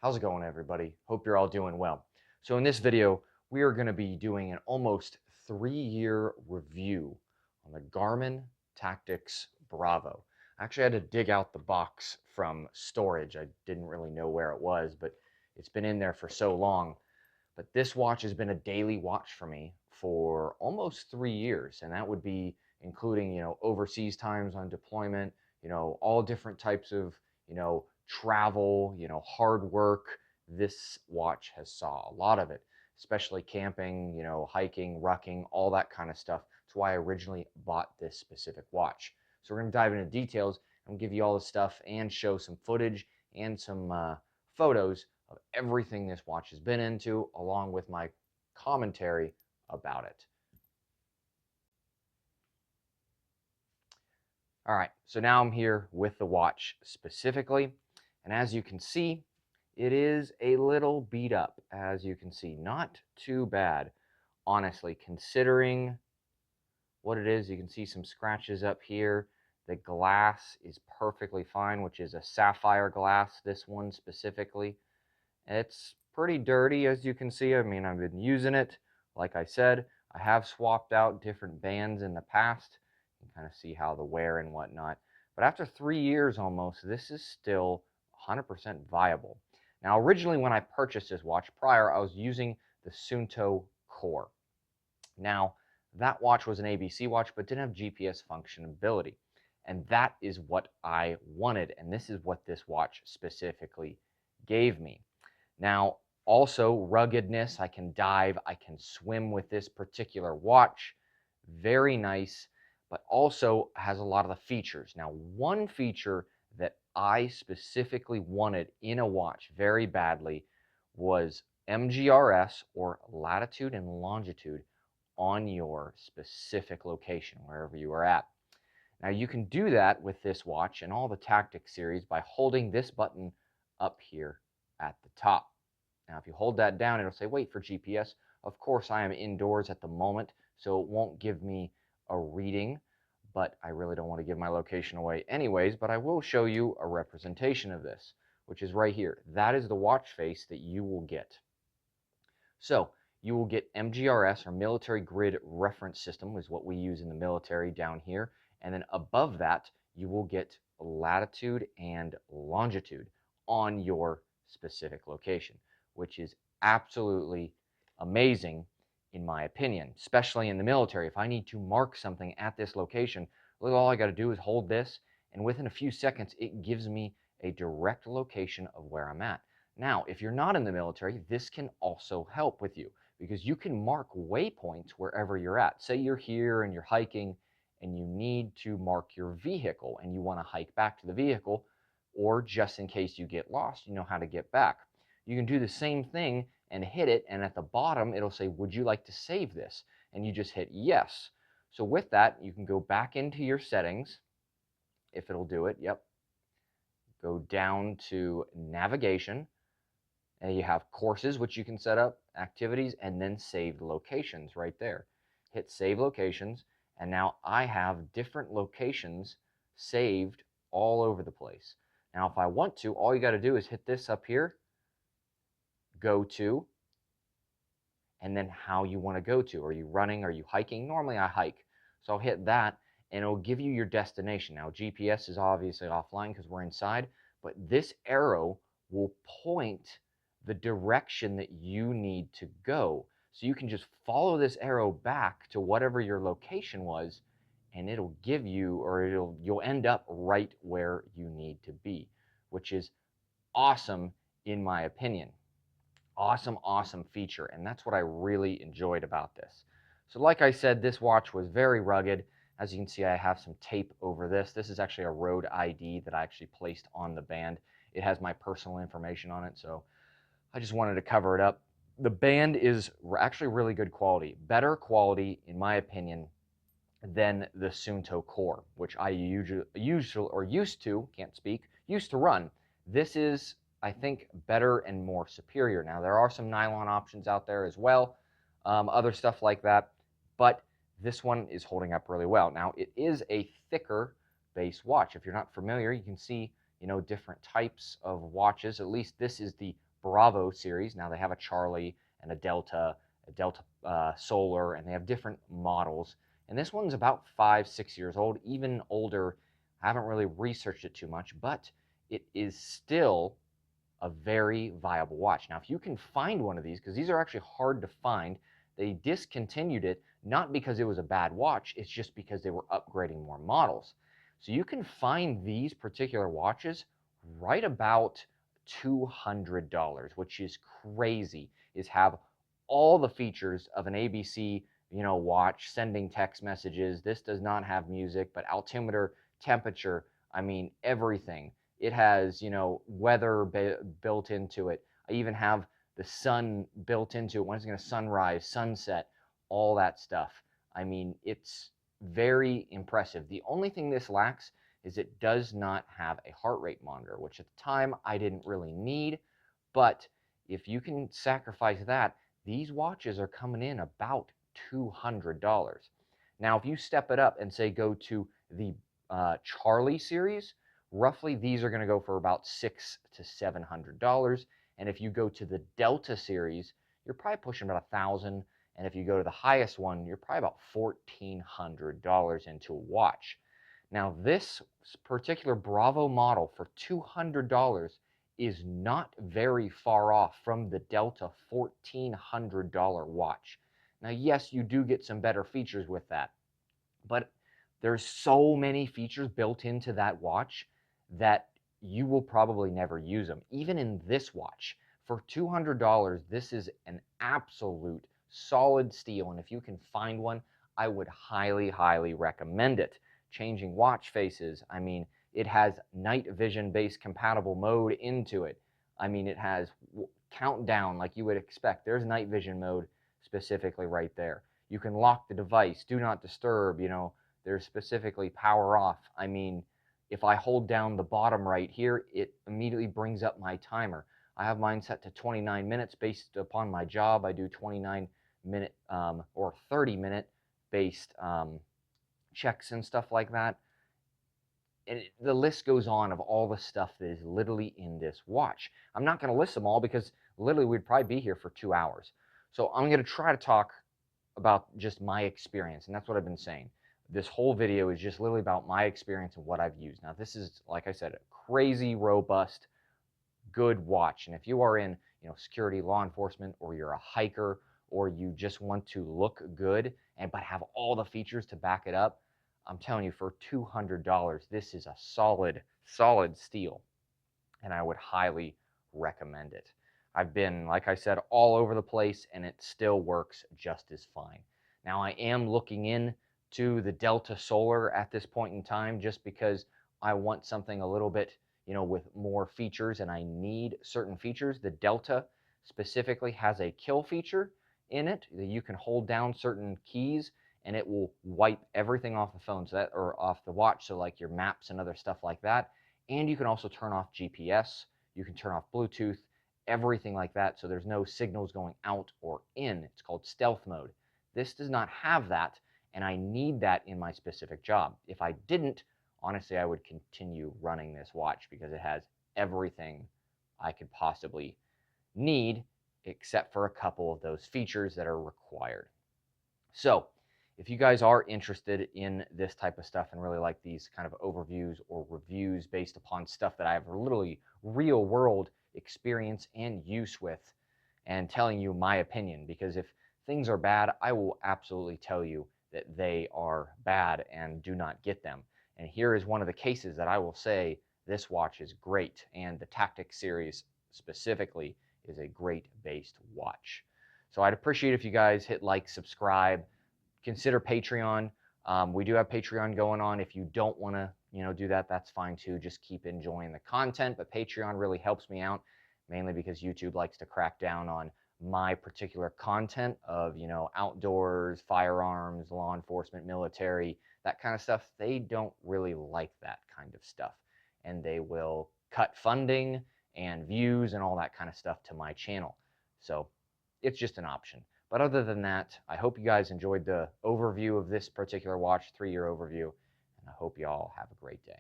How's it going, everybody? Hope you're all doing well. So in this video, we are going to be doing an almost 3-year review on the Garmin Tactix Bravo. I actually had to dig out the box from storage. I didn't really know where it was, but it's been in there for so long. But this watch has been a daily watch for me for almost 3 years, and that would be including, overseas times on deployment, all different types of, travel, hard work. This watch has saw a lot of it, especially camping, hiking, rucking, all that kind of stuff. That's why I originally bought this specific watch. So we're going to dive into details and give you all the stuff and show some footage and some photos of everything this watch has been into, along with my commentary about it. All right, so now I'm here with the watch specifically, and as you can see, it is a little beat up. As you can see, not too bad, honestly, considering what it is. You can see some scratches up here. The glass is perfectly fine, which is a sapphire glass, this one specifically. It's pretty dirty, as you can see. I mean, I've been using it. Like I said, I have swapped out different bands in the past. You can kind of see how the wear and whatnot. But after 3 years almost, this is still 100% viable. Now, originally when I purchased this watch prior, I was using the Suunto Core. Now, that watch was an ABC watch, but didn't have GPS functionality. And that is what I wanted. And this is what this watch specifically gave me. Now, also ruggedness, I can dive, I can swim with this particular watch. Very nice, but also has a lot of the features. Now, one feature that I specifically wanted in a watch very badly was MGRS, or latitude and longitude, on your specific location, wherever you are at. Now, you can do that with this watch and all the Tactix series by holding this button up here at the top. Now, if you hold that down, it'll say, wait for GPS. Of course, I am indoors at the moment, so it won't give me a reading, but I really don't want to give my location away anyways, but I will show you a representation of this, which is right here. That is the watch face that you will get. So, you will get MGRS, or Military Grid Reference System, is what we use in the military down here, and then above that, you will get latitude and longitude on your specific location, which is absolutely amazing in my opinion, especially in the military. If I need to mark something at this location, look, all I got to do is hold this, and within a few seconds, it gives me a direct location of where I'm at. Now, if you're not in the military, this can also help with you, because you can mark waypoints wherever you're at. Say you're here and you're hiking and you need to mark your vehicle and you want to hike back to the vehicle, or just in case you get lost, you know how to get back. You can do the same thing and hit it, and at the bottom it'll say, would you like to save this? And you just hit yes. So with that, you can go back into your settings, if it'll do it, yep. Go down to navigation, and you have courses, which you can set up, activities, and then saved locations right there. Hit save locations, and now I have different locations saved all over the place. Now, if I want to, all you got to do is hit this up here, go to, and then how you want to go to. Are you running? Are you hiking? Normally I hike. So I'll hit that, and it'll give you your destination. Now, GPS is obviously offline because we're inside, but this arrow will point the direction that you need to go. So you can just follow this arrow back to whatever your location was, and it'll give you, or you'll end up right where you need to be, which is awesome in my opinion. Awesome feature, and that's what I really enjoyed about this. So like I said, this watch was very rugged. As you can see, I have some tape over this. This is actually a road ID that I actually placed on the band. It has my personal information on it, so I just wanted to cover it up. The band is actually really good quality, better quality in my opinion than the Suunto Core, which I used to run. This is, I think, better and more superior. Now, there are some nylon options out there as well, other stuff like that, but this one is holding up really well. Now, it is a thicker base watch. If you're not familiar, you can see, different types of watches. At least this is the Bravo series. Now they have a Charlie and a Delta Solar, and they have different models. And this one's about 5-6 years old, even older. I haven't really researched it too much, but it is still a very viable watch. Now, if you can find one of these, because these are actually hard to find, they discontinued it not because it was a bad watch, it's just because they were upgrading more models. So you can find these particular watches right about $200, which is crazy, is have all the features of an ABC, watch, sending text messages. This does not have music, but altimeter, temperature, I mean, everything. It has, weather built into it. I even have the sun built into it, when it's going to sunrise, sunset, all that stuff. I mean, it's very impressive. The only thing this lacks is it does not have a heart rate monitor, which at the time I didn't really need. But if you can sacrifice that, these watches are coming in about $200. Now, if you step it up and say go to the Charlie series, roughly these are going to go for about $600 to $700. And if you go to the Delta series, you're probably pushing about $1,000. And if you go to the highest one, you're probably about $1,400 into a watch. Now, this particular Bravo model for $200 is not very far off from the Delta $1,400 watch. Now, yes, you do get some better features with that, but there's so many features built into that watch that you will probably never use them. Even in this watch, for $200, this is an absolute solid steal, and if you can find one, I would highly, highly recommend it. Changing watch faces, I mean, it has night vision based compatible mode into it. I mean, it has countdown like you would expect. There's night vision mode specifically right there. You can lock the device, do not disturb, there's specifically power off. I mean, if I hold down the bottom right here, it immediately brings up my timer. I have mine set to 29 minutes based upon my job. I do 29-minute or 30-minute based checks and stuff like that. And the list goes on of all the stuff that is literally in this watch. I'm not going to list them all because literally we'd probably be here for 2 hours. So I'm going to try to talk about just my experience, and that's what I've been saying. This whole video is just literally about my experience and what I've used. Now, this is, like I said, a crazy, robust, good watch. And if you are in, security, law enforcement, or you're a hiker, or you just want to look good but have all the features to back it up, I'm telling you, for $200, this is a solid, solid steal, and I would highly recommend it. I've been, like I said, all over the place, and it still works just as fine. Now, I am looking into the Delta Solar at this point in time just because I want something a little bit, with more features, and I need certain features. The Delta specifically has a kill feature in it that you can hold down certain keys and it will wipe everything off the phone, or off the watch, so like your maps and other stuff like that. And you can also turn off GPS, you can turn off Bluetooth, everything like that, so there's no signals going out or in. It's called stealth mode. This does not have that, and I need that in my specific job. If I didn't, honestly, I would continue running this watch because it has everything I could possibly need, except for a couple of those features that are required. So, if you guys are interested in this type of stuff and really like these kind of overviews or reviews based upon stuff that I have literally real world experience and use with, and telling you my opinion, because if things are bad, I will absolutely tell you that they are bad and do not get them. And here is one of the cases that I will say this watch is great, and the Tactix series specifically is a great based watch. So I'd appreciate if you guys hit like, subscribe, consider Patreon. We do have Patreon going on. If you don't want to, do that, that's fine too. Just keep enjoying the content. But Patreon really helps me out, mainly because YouTube likes to crack down on my particular content of, outdoors, firearms, law enforcement, military, that kind of stuff. They don't really like that kind of stuff, and they will cut funding and views and all that kind of stuff to my channel. So it's just an option. But other than that, I hope you guys enjoyed the overview of this particular watch, 3-year overview, and I hope you all have a great day.